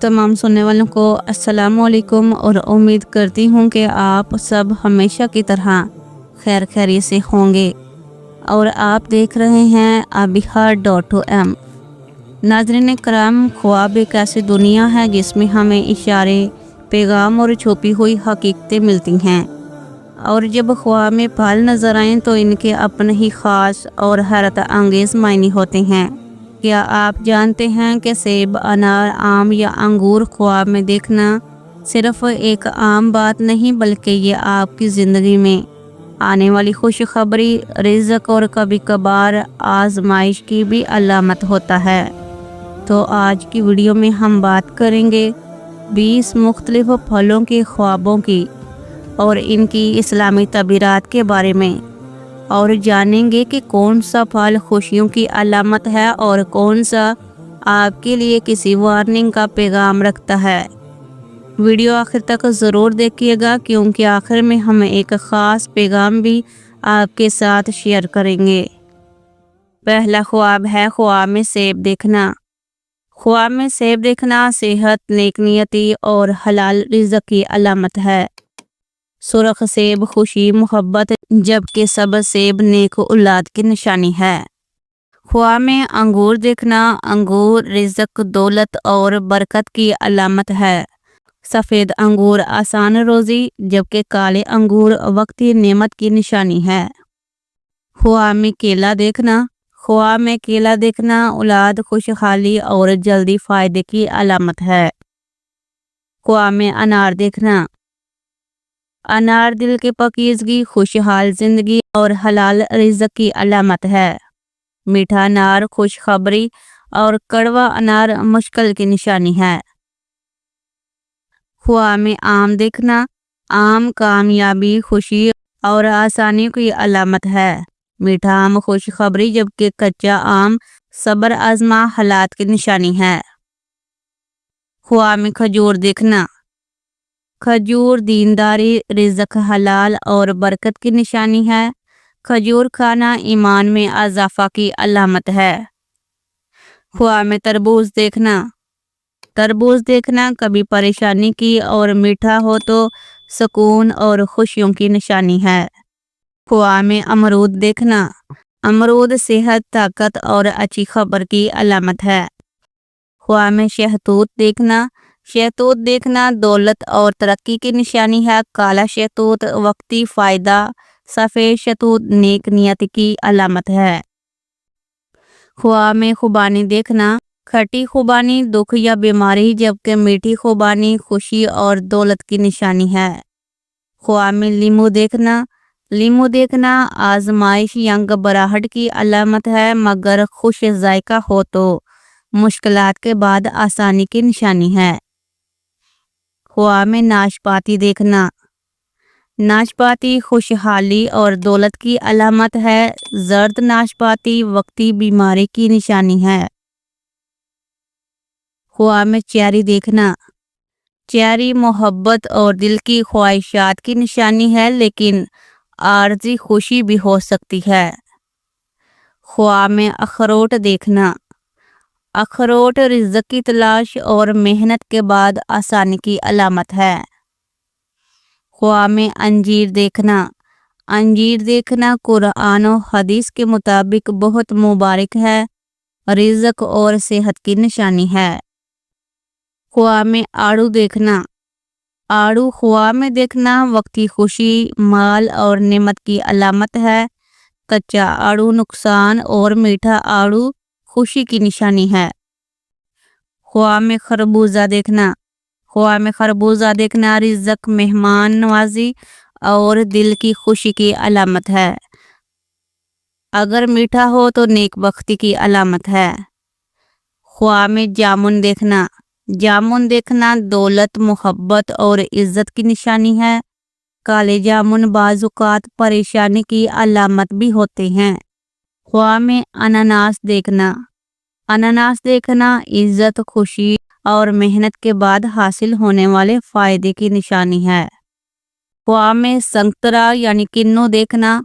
तमाम सुनने वालों को अस्सलाम वालेकुम और उम्मीद करती हूँ कि आप सब हमेशा की तरह खैर खैरियत से होंगे और आप देख रहे हैं abiha.om। नाज़रीन कराम, ख्वाब एक ऐसी दुनिया है जिसमें हमें इशारे, पैगाम और छुपी हुई हकीकतें मिलती हैं, और जब ख्वाब में पल नज़र आएँ तो इनके अपने ही ख़ास और हैरत अंगेज़ मायने होते हैं। क्या आप जानते हैं कि सेब, अनार, आम या अंगूर ख्वाब में देखना सिर्फ एक आम बात नहीं, बल्कि ये आपकी ज़िंदगी में आने वाली खुशखबरी, रिज़्क और कभी कभार आजमाइश की भी अलामत होता है। तो आज की वीडियो में हम बात करेंगे 20 मुख्तलिफ फलों के ख्वाबों की और इनकी इस्लामी तबीरात के बारे में, और जानेंगे कि कौन सा फल खुशियों की अलामत है और कौन सा आपके लिए किसी वार्निंग का पैगाम रखता है। वीडियो आखिर तक ज़रूर देखिएगा, क्योंकि आखिर में हम एक ख़ास पैगाम भी आपके साथ शेयर करेंगे। पहला ख्वाब है ख्वाब में सेब देखना। ख्वाब में सेब देखना सेहत, नेकनियती और हलाल रिज़्क की अलामत है। सुर्ख सेब खुशी, मोहब्बत, जबकि सब्ज़ सेब नेक औलाद की निशानी है। ख्वाब में अंगूर देखना, अंगूर रिज़्क, दौलत और बरकत की अलामत है। सफ़ेद अंगूर आसान रोज़ी, जबकि काले अंगूर वक्ती नेमत की निशानी है। ख्वाब में केला देखना, ख्वाब में केला देखना औलाद, खुशहाली और जल्दी फ़ायदे की अलामत है। ख्वाब में अनार देखना, अनार दिल की पाकीज़गी, खुशहाल ज़िंदगी और हलाल रिज़्क की अलामत है। मीठा अनार खुशखबरी और कड़वा अनार मुश्किल की निशानी है। ख्वाब में आम देखना, आम कामयाबी, खुशी और आसानी की अलामत है। मीठा आम खुशखबरी, जबकि कच्चा आम सब्र आजमा हालात की निशानी है। ख्वाब में खजूर देखना, खजूर दीनदारी, रिज़्क, हलाल और बरकत की निशानी है। खजूर खाना ईमान में इजाफा की अलामत है। ख्वाब में तरबूज देखना, तरबूज देखना कभी परेशानी की और मीठा हो तो सुकून और खुशियों की निशानी है। ख्वाब में अमरूद देखना, अमरूद सेहत, ताकत और अच्छी खबर की अलामत है। ख्वाब में शहतूत देखना, शहतूत देखना दौलत और तरक्की की निशानी है। काला शहतूत वक्ती फ़ायदा, सफ़ेद शहतूत नेक नियत की अलामत है। ख्वाब में खुबानी देखना, खट्टी खुबानी दुख या बीमारी, जबकि मीठी खुबानी खुशी और दौलत की निशानी है। ख्वाब में लीमू देखना, लीमू देखना आजमाइश या घबराहट की अलामत है, मगर खुश जायका हो तो मुश्किलात के बाद आसानी की निशानी है। ख्वाब में नाशपाती देखना, नाशपाती खुशहाली और दौलत की अलामत है। जर्द नाशपाती वक्ती बीमारी की निशानी है। ख्वाब में चेरी देखना, चेरी मोहब्बत और दिल की ख्वाहिशात की निशानी है, लेकिन आर्जी खुशी भी हो सकती है। ख्वाब में अखरोट देखना, अखरोट रिज़्क की तलाश और मेहनत के बाद आसानी की अलामत है। ख्वाब में अंजीर देखना, अंजीर देखना कुरान और हदीस के मुताबिक बहुत मुबारक है, रिज़्क और सेहत की निशानी है। ख्वाब में आड़ू देखना, आड़ू ख्वाब में देखना वक्ती खुशी, माल और नेमत की अलामत है। कच्चा आड़ू नुकसान और मीठा आड़ू खुशी की निशानी है। ख्वाब में खरबूजा देखना, ख्वाब में खरबूजा देखना रिज़्क, मेहमान नवाजी और दिल की खुशी की अलामत है। अगर मीठा हो तो नेक बख्ती की अलामत है। ख्वाब में जामुन देखना, जामुन देखना दौलत, मोहब्बत और इज्जत की निशानी है। काले जामुन बाजुकात परेशानी की अलामत भी होते हैं। ख्वाब में अनानास देखना, अनानास देखना इज्जत, खुशी और मेहनत के बाद हासिल होने वाले फ़ायदे की निशानी है। ख्वाब में संतरा यानी किन्नू देखना,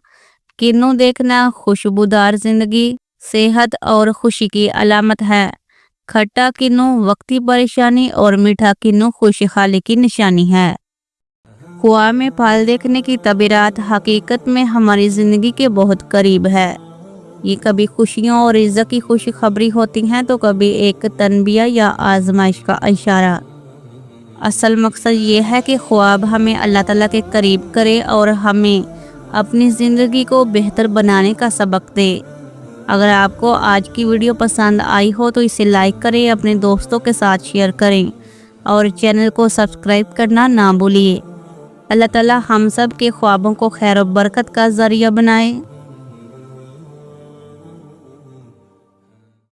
किन्नू देखना खुशबूदार ज़िंदगी, सेहत और खुशी की अलामत है। کھٹا کنو وقتی پریشانی اور میٹھا کنو خوشحالی کی نشانی ہے۔ خواب میں پھل دیکھنے کی تعبیرات حقیقت میں ہماری زندگی کے بہت قریب ہے۔ یہ کبھی خوشیوں اور عزت کی خوشخبری ہوتی ہیں تو کبھی ایک تنبیہ یا آزمائش کا اشارہ۔ اصل مقصد یہ ہے کہ خواب ہمیں اللہ تعالیٰ کے قریب کرے اور ہمیں اپنی زندگی کو بہتر بنانے کا سبق دے۔ اگر آپ کو آج کی ویڈیو پسند آئی ہو تو اسے لائک کریں، اپنے دوستوں کے ساتھ شیئر کریں اور چینل کو سبسکرائب کرنا نہ بھولیے۔ اللہ تعالیٰ ہم سب کے خوابوں کو خیر و برکت کا ذریعہ بنائے۔